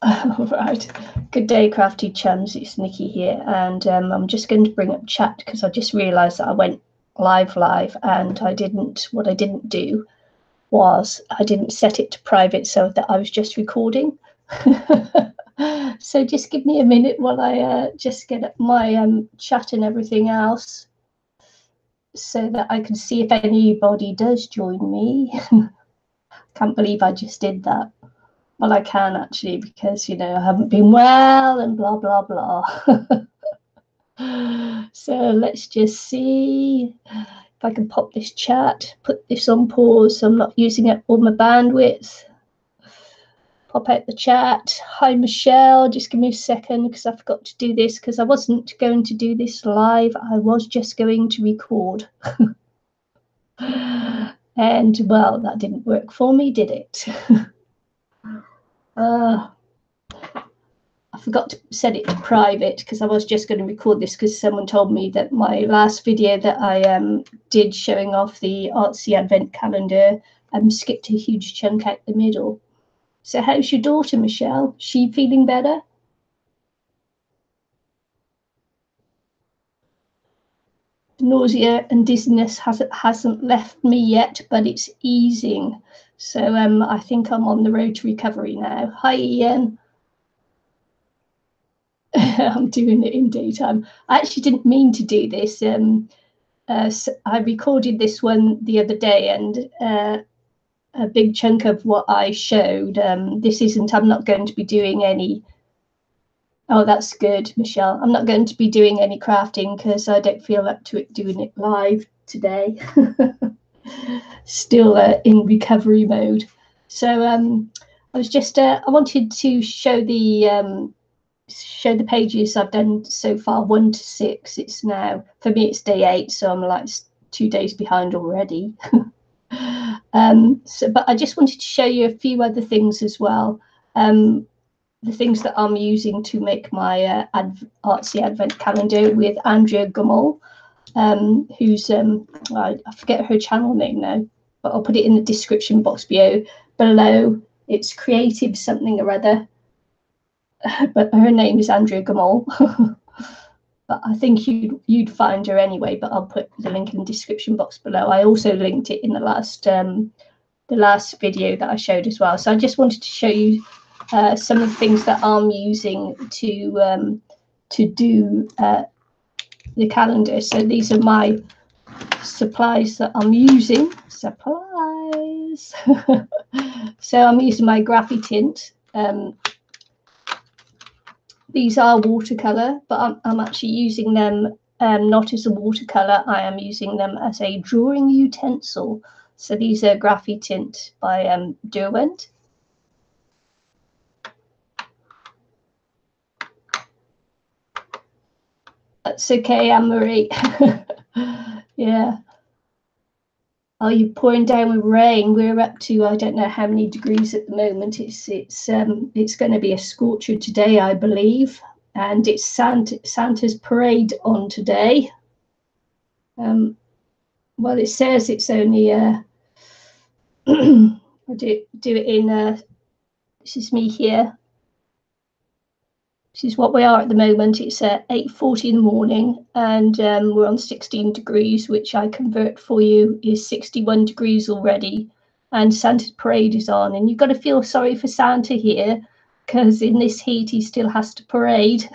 Right. Good day, crafty chums. It's Nikki here, and I'm just going to bring up chat because I just realised that I went live, and what I didn't do was I didn't set it to private so that I was just recording. So just give me a minute while I just get up my chat and everything else so that I can see if anybody does join me. Can't believe I just did that. Well, I can actually, because, you know, I haven't been well and blah, blah, blah. So let's just see if I can pop this chat, put this on pause so I'm not using up all my bandwidth. Pop out the chat. Hi, Michelle. Just give me a second because I forgot to do this because I wasn't going to do this live. I was just going to record. And, well, that didn't work for me, did it? I forgot to set it to private because I was just going to record this because someone told me that my last video that I did showing off the artsy advent calendar skipped a huge chunk out the middle. So how's your daughter, Michelle? She feeling better? Nausea and dizziness hasn't left me yet, but it's easing. So I think I'm on the road to recovery now. Hi, Ian. I'm doing it in daytime. I actually didn't mean to do this. So I recorded this one the other day, and a big chunk of what I showed, I'm not going to be doing any. Oh, that's good, Michelle. I'm not going to be doing any crafting because I don't feel up to it doing it live today. Still in recovery mode. So I was just, I wanted to show the pages I've done so far, 1 to 6. It's now, for me, it's day 8, so I'm like 2 days behind already. But I just wanted to show you a few other things as well. The things that I'm using to make my artsy advent calendar with Andrea Gummel, who's, I forget her channel name now, but I'll put it in the description box below. It's creative something or other. But her name is Andrea Gummel. But I think you'd find her anyway, but I'll put the link in the description box below. I also linked it in the last video that I showed as well. So I just wanted to show you some of the things that I'm using to do the calendar. So these are my supplies that I'm using. Supplies. So I'm using my Graphy Tint. These are watercolor, but I'm actually using them not as a watercolor. I am using them as a drawing utensil. So these are Graphy Tint by Derwent. That's okay, Anne-Marie. Yeah. Oh, you're pouring down with rain. We're up to, I don't know how many degrees at the moment. It's going to be a scorcher today, I believe, and it's Santa's parade on today. Well, it says it's only I do it in. This is me here. This is what we are at the moment. It's 8:40 in the morning, and we're on 16 degrees, which I convert for you is 61 degrees already. And Santa's parade is on, and you've got to feel sorry for Santa here, because in this heat he still has to parade.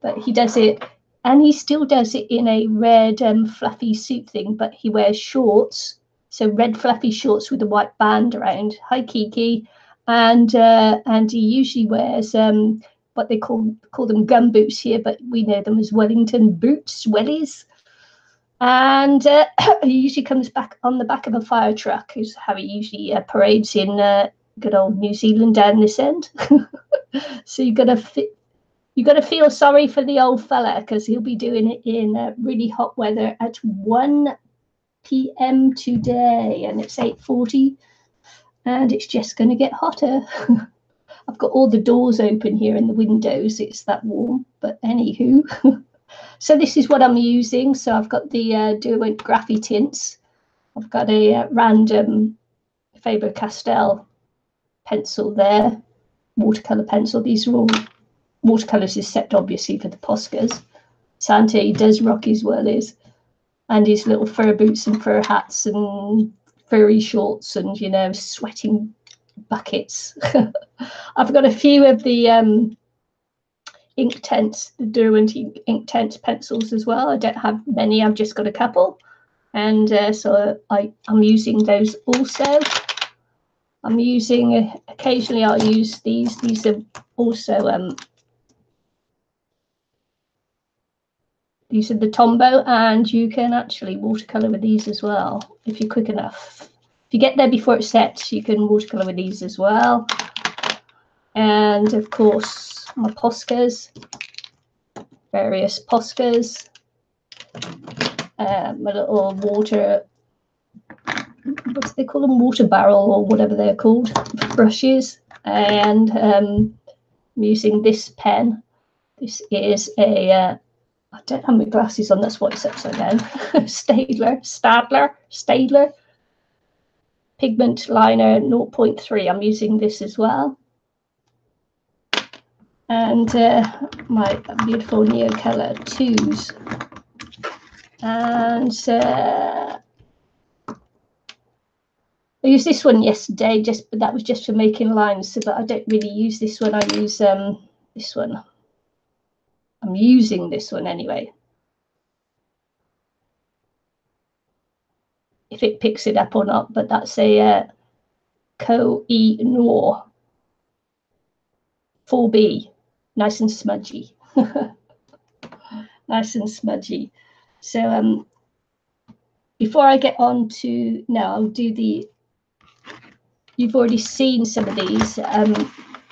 But he does it, and he still does it in a red fluffy suit thing, but he wears shorts, so red fluffy shorts with a white band around. Hi, Kiki. And he usually wears what they call them gum boots here, but we know them as Wellington boots, wellies. And he usually comes back on the back of a fire truck, is how he usually parades in good old New Zealand down this end. So you got to feel sorry for the old fella, because he'll be doing it in really hot weather at 1 p.m. today, and it's 8:40, and it's just going to get hotter. I've got all the doors open here and the windows. It's that warm. But anywho, so this is what I'm using. So I've got the Derwent Graphy Tints. I've got a random Faber-Castell pencil there. watercolor pencil. These are all watercolors, except obviously for the Poscas. Santa, he does rock his wellies, and his little fur boots and fur hats and furry shorts and, you know, sweating buckets. I've got a few of the Inktense, the Derwent Inktense pencils as well. I don't have many, I've just got a couple. And so I'm using those also. I'm using, occasionally I'll use these. These are also, these are the Tombow, and you can actually watercolor with these as well if you're quick enough. If you get there before it sets, you can watercolor with these as well. And of course, my Poscas, various Poscas, my little water, what do they call them, water barrel or whatever they're called, brushes. And I'm using this pen. This is a I don't have my glasses on, that's why it's upside down. Staedtler pigment liner 0.3. I'm using this as well. And my beautiful Neocolor 2s. And I used this one yesterday, but that was just for making lines. So, but I don't really use this one. I use this one. I'm using this one anyway. If it picks it up or not, but that's a Koh-i-Noor 4B, nice and smudgy. Nice and smudgy. So before I get on to, now I'll do the, you've already seen some of these,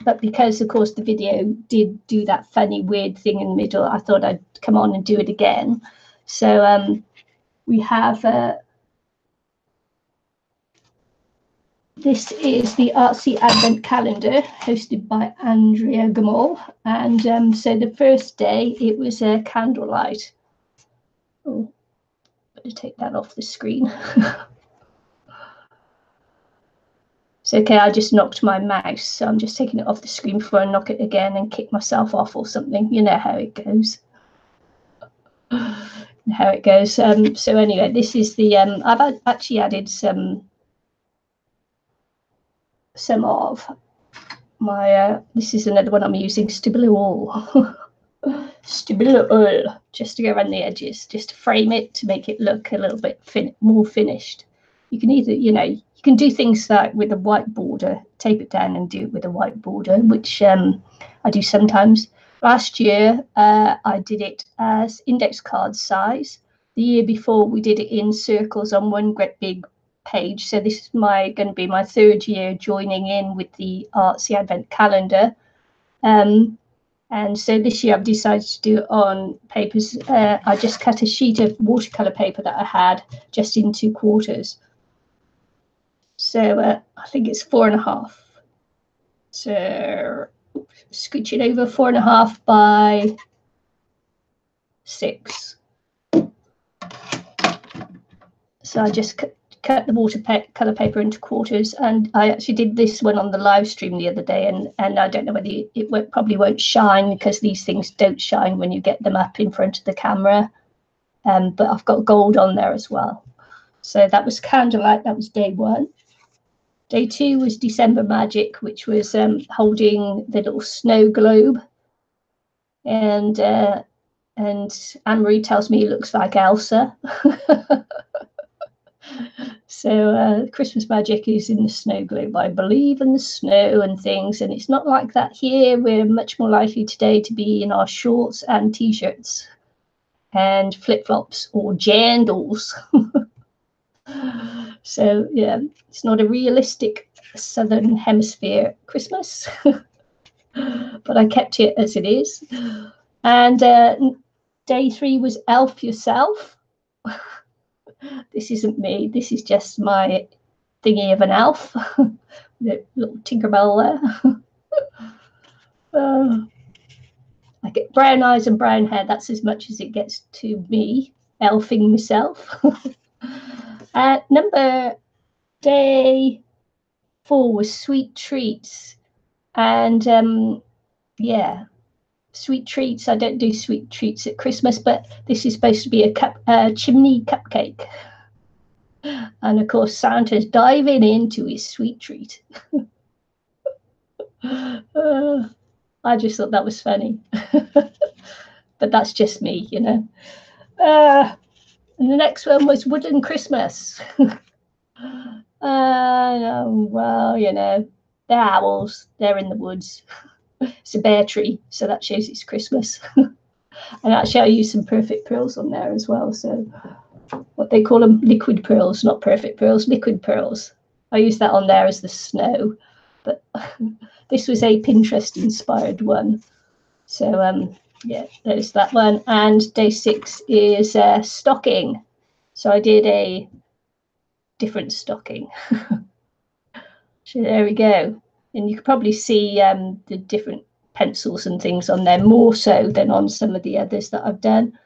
but because of course the video did do that funny weird thing in the middle, I thought I'd come on and do it again. So we have this is the Artsy Advent Calendar hosted by Andrea Gamal, and so the first day it was a candlelight. Oh, better take that off the screen. It's okay, I just knocked my mouse, so I'm just taking it off the screen before I knock it again and kick myself off or something. You know how it goes. How it goes. So anyway, this is the I've actually added some of my this is another one I'm using, Stabilo oil. Stabilo oil, just to go around the edges, just to frame it, to make it look a little bit more finished. You can either, you know, you can do things like with a white border, tape it down and do it with a white border, which I do sometimes. Last year I did it as index card size. The year before we did it in circles on one great big page. So this is going to be my third year joining in with the Artsy Advent Calendar. And so this year I've decided to do it on papers. I just cut a sheet of watercolor paper that I had just into quarters. So I think it's 4.5. So scooch it over, 4.5 by 6. So I just cut the watercolor paper into quarters, and I actually did this one on the live stream the other day, and I don't know whether it probably won't shine, because these things don't shine when you get them up in front of the camera, but I've got gold on there as well. So that was candlelight, that was day 1. Day 2 was December Magic, which was holding the little snow globe, and Anne-Marie tells me it looks like Elsa. So Christmas Magic is in the snow globe. I believe in the snow and things, and it's not like that here. We're much more likely today to be in our shorts and t-shirts and flip-flops or jandals. So yeah, it's not a realistic Southern Hemisphere Christmas, but I kept it as it is. And day 3 was Elf Yourself. This isn't me, this is just my thingy of an elf. The little Tinkerbell there. I get brown eyes and brown hair, that's as much as it gets to me, elfing myself. Day 4 was Sweet Treats. And yeah, sweet treats. I don't do sweet treats at Christmas, but this is supposed to be a chimney cupcake. And of course, Santa's diving into his sweet treat. I just thought that was funny. But that's just me, you know. And the next one was Wooden Christmas. Well, you know, they're owls. They're in the woods. It's a bare tree, so that shows it's Christmas. And actually, I used some perfect pearls on there as well. So what they call them, liquid pearls, not perfect pearls, liquid pearls. I used that on there as the snow. But this was a Pinterest-inspired one. So, yeah, there's that one. And day 6 is stocking. So I did a different stocking. So there we go. And you can probably see the different pencils and things on there, more so than on some of the others that I've done.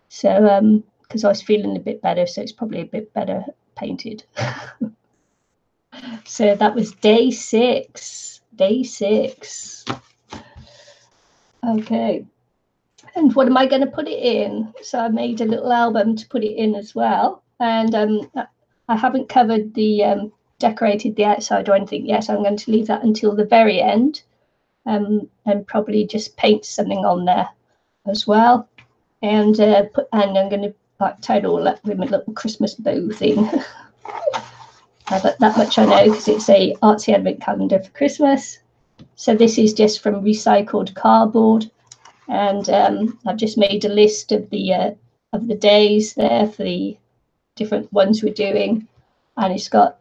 So, because I was feeling a bit better, so it's probably a bit better painted. So that was day 6. Day 6. Okay. And what am I going to put it in? So I made a little album to put it in as well. And I haven't covered the decorated the outside or anything yet. I'm going to leave that until the very end, and probably just paint something on there as well. And I'm going to tie it all up with my little Christmas bow thing. But that much I know, because it's a artsy advent calendar for Christmas. So this is just from recycled cardboard, and I've just made a list of the days there for the different ones we're doing, and it's got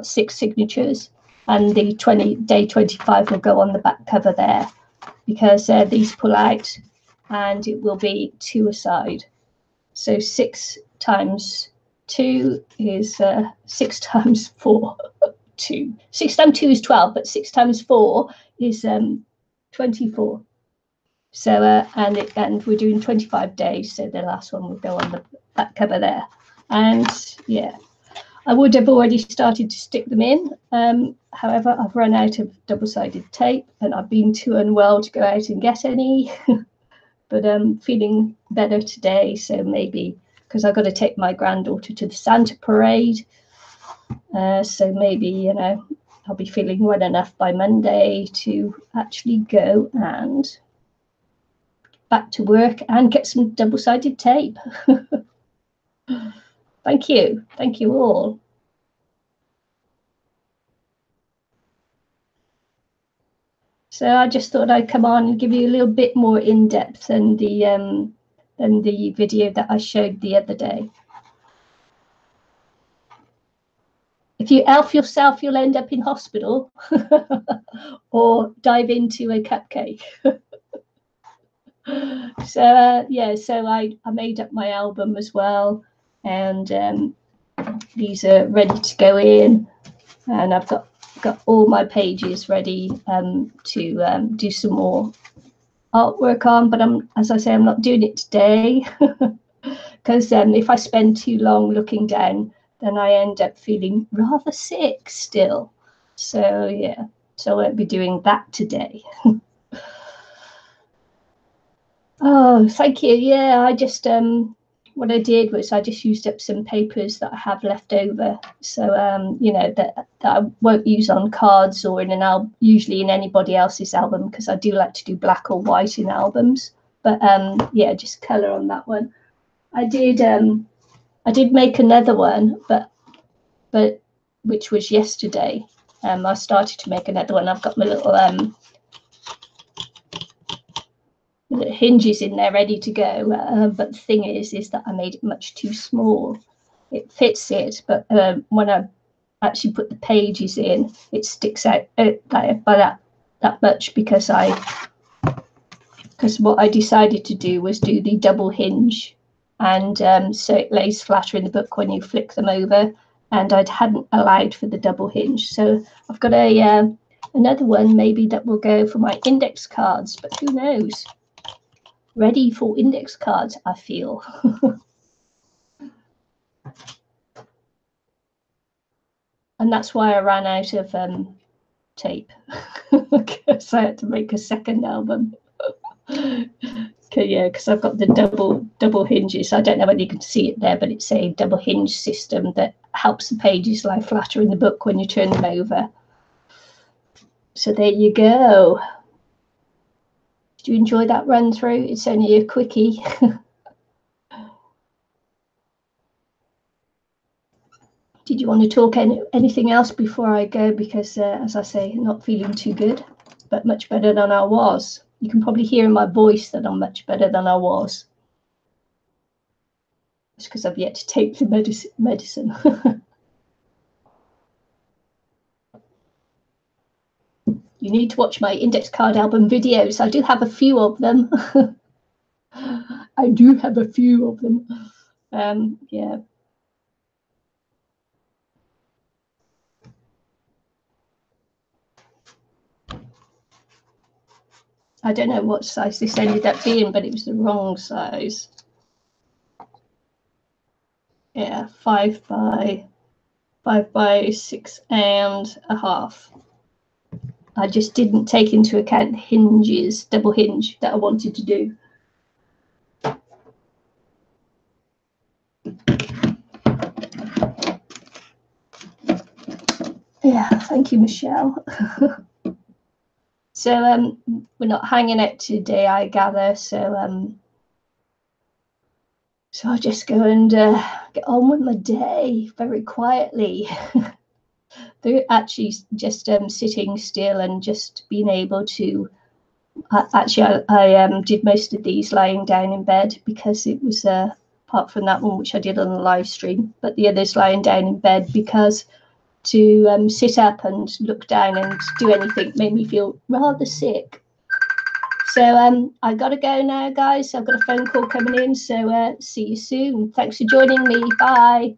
6 signatures, and the day 25 will go on the back cover there, because these pull out, and it will be 2 aside. So 6 times 2 is 6 times 4. 2. 6 times 2 is 12, but 6 times 4 is 24. So and we're doing 25 days, so the last one will go on the back cover there. And yeah, I would have already started to stick them in. However, I've run out of double-sided tape, and I've been too unwell to go out and get any. But I'm feeling better today, so maybe, because I've got to take my granddaughter to the Santa parade. So maybe, you know, I'll be feeling well enough by Monday to actually go and back to work and get some double-sided tape. Thank you all. So I just thought I'd come on and give you a little bit more in depth than the video that I showed the other day. If you elf yourself, you'll end up in hospital, or dive into a cupcake. So yeah, so I made up my album as well, and these are ready to go in, and I've got all my pages ready to do some more artwork on. But as I say, I'm not doing it today, because if I spend too long looking down, then I end up feeling rather sick still. So yeah, so I won't be doing that today. Oh, thank you. Yeah, I just what I did was I just used up some papers that I have left over. So you know, that I won't use on cards or in an album, usually in anybody else's album, because I do like to do black or white in albums. But yeah, just colour on that one. I did make another one, but which was yesterday. I started to make another one. I've got my little hinges in there ready to go, but the thing is that I made it much too small. It fits it, but when I actually put the pages in, it sticks out by that much, because what I decided to do was do the double hinge, and so it lays flatter in the book when you flick them over, and I hadn't allowed for the double hinge. So I've got another one maybe that will go for my index cards, but who knows? Ready for index cards, I feel. And that's why I ran out of tape. because I had to make a second album. Okay, yeah, because I've got the double hinges. I don't know whether you can see it there, but it's a double hinge system that helps the pages lie flatter in the book when you turn them over. So there you go. Did you enjoy that run through? It's only a quickie. Did you want to talk anything else before I go? Because as I say, not feeling too good, but much better than I was. You can probably hear in my voice that I'm much better than I was. It's because I've yet to take the medicine. You need to watch my index card album videos. I do have a few of them. I do have a few of them. Yeah. I don't know what size this ended up being, but it was the wrong size. Yeah, 5 by 6.5. I just didn't take into account the hinges, double hinge that I wanted to do. Yeah, thank you, Michelle. So we're not hanging out today, I gather. So I'll just go and get on with my day very quietly. They're actually just sitting still and just being able to. Actually, I did most of these lying down in bed because it was apart from that one which I did on the live stream, but the others lying down in bed because to sit up and look down and do anything made me feel rather sick. So I got to go now, guys. I've got a phone call coming in, so see you soon. Thanks for joining me. Bye.